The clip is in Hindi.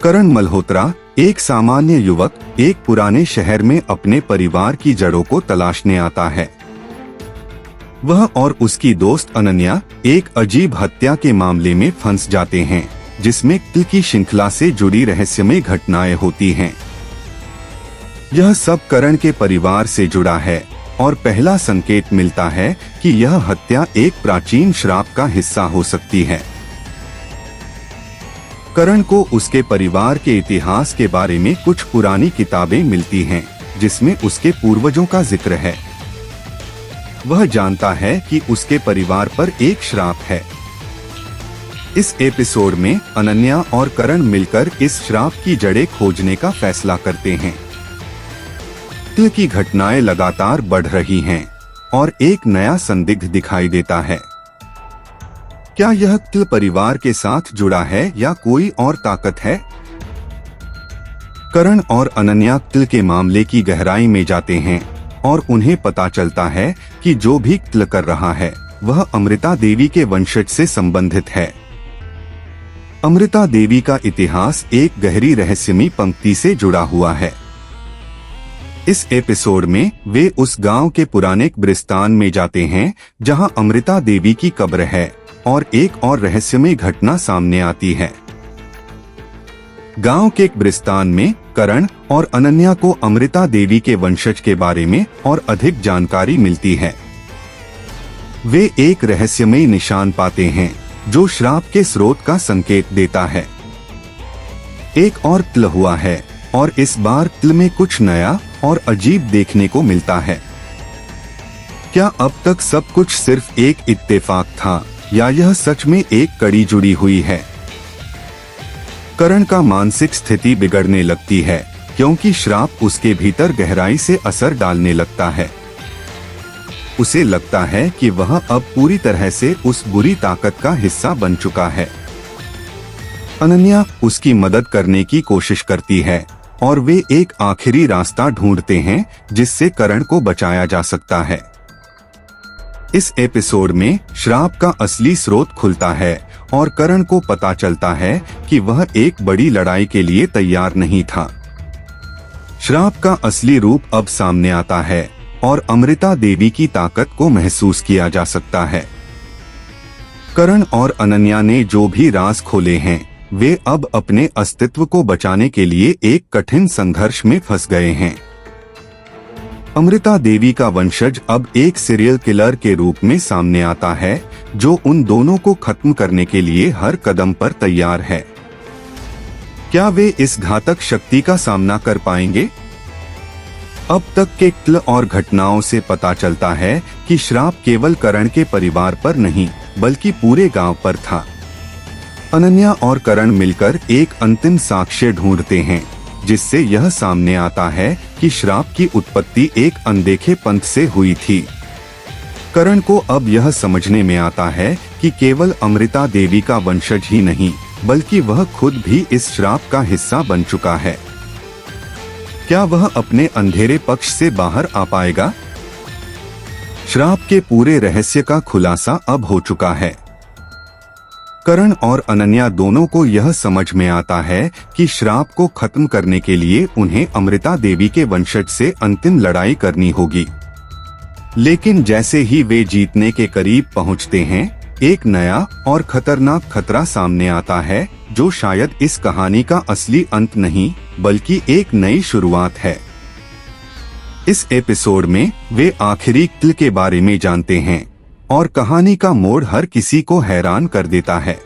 करण मल्होत्रा, एक सामान्य युवक, एक पुराने शहर में अपने परिवार की जड़ों को तलाशने आता है। वह और उसकी दोस्त अनन्या एक अजीब हत्या के मामले में फंस जाते हैं, जिसमें किल की श्रृंखला से जुड़ी रहस्यमय घटनाएं होती हैं। यह सब करण के परिवार से जुड़ा है और पहला संकेत मिलता है कि यह हत्या एक प्राचीन श्राप का हिस्सा हो सकती है। करण को उसके परिवार के इतिहास के बारे में कुछ पुरानी किताबें मिलती हैं, जिसमें उसके पूर्वजों का जिक्र है। वह जानता है कि उसके परिवार पर एक श्राप है। इस एपिसोड में अनन्या और करण मिलकर इस श्राप की जड़ें खोजने का फैसला करते हैं। किल की घटनाएं लगातार बढ़ रही हैं और एक नया संदिग्ध दिखाई देता है। क्या यह किल परिवार के साथ जुड़ा है या कोई और ताकत है? करण और अनन्या किल के मामले की गहराई में जाते हैं और उन्हें पता चलता है कि जो भी किल कर रहा है वह अमृता देवी के वंशज से संबंधित है। अमृता देवी का इतिहास एक गहरी रहस्यमयी पंक्ति से जुड़ा हुआ है। इस एपिसोड में वे उस गांव के पुराने कब्रिस्तान में जाते हैं जहां अमृता देवी की कब्र है और एक और रहस्यमय घटना सामने आती है। गांव के कब्रिस्तान में करण और अनन्या को अमृता देवी के वंशज के बारे में और अधिक जानकारी मिलती है। वे एक रहस्यमय निशान पाते हैं जो श्राप के स्रोत का संकेत देता है। एक और किल हुआ है और इस बार किल में कुछ नया और अजीब देखने को मिलता है। क्या अब तक सब कुछ सिर्फ एक इत्तेफाक था या यह सच में एक कड़ी जुड़ी हुई है? करण का मानसिक स्थिति बिगड़ने लगती है क्योंकि श्राप उसके भीतर गहराई से असर डालने लगता है। उसे लगता है कि वह अब पूरी तरह से उस बुरी ताकत का हिस्सा बन चुका है। अनन्या उसकी मदद करने की कोशिश करती है और वे एक आखिरी रास्ता ढूंढते हैं जिससे करण को बचाया जा सकता है। इस एपिसोड में श्राप का असली स्रोत खुलता है और करण को पता चलता है कि वह एक बड़ी लड़ाई के लिए तैयार नहीं था। श्राप का असली रूप अब सामने आता है और अमृता देवी की ताकत को महसूस किया जा सकता है। करण और अनन्या ने जो भी राज खोले हैं वे अब अपने अस्तित्व को बचाने के लिए एक कठिन संघर्ष में फंस गए हैं। अमृता देवी का वंशज अब एक सीरियल किलर के रूप में सामने आता है जो उन दोनों को खत्म करने के लिए हर कदम पर तैयार है। क्या वे इस घातक शक्ति का सामना कर पाएंगे? अब तक के किल और घटनाओं से पता चलता है कि श्राप केवल करण के परिवार पर नहीं बल्कि पूरे गांव पर था। अनन्या और करण मिलकर एक अंतिम साक्ष्य ढूंढते हैं जिससे यह सामने आता है कि श्राप की उत्पत्ति एक अनदेखे पंथ से हुई थी। करण को अब यह समझने में आता है कि केवल अमृता देवी का वंशज ही नहीं बल्कि वह खुद भी इस श्राप का हिस्सा बन चुका है। क्या वह अपने अंधेरे पक्ष से बाहर आ पाएगा? श्राप के पूरे रहस्य का खुलासा अब हो चुका है। करण और अनन्या दोनों को यह समझ में आता है कि श्राप को खत्म करने के लिए उन्हें अमृता देवी के वंशज से अंतिम लड़ाई करनी होगी। लेकिन जैसे ही वे जीतने के करीब पहुंचते हैं, एक नया और खतरनाक खतरा सामने आता है जो शायद इस कहानी का असली अंत नहीं बल्कि एक नई शुरुआत है। इस एपिसोड में वे आखिरी किल के बारे में जानते हैं और कहानी का मोड़ हर किसी को हैरान कर देता है।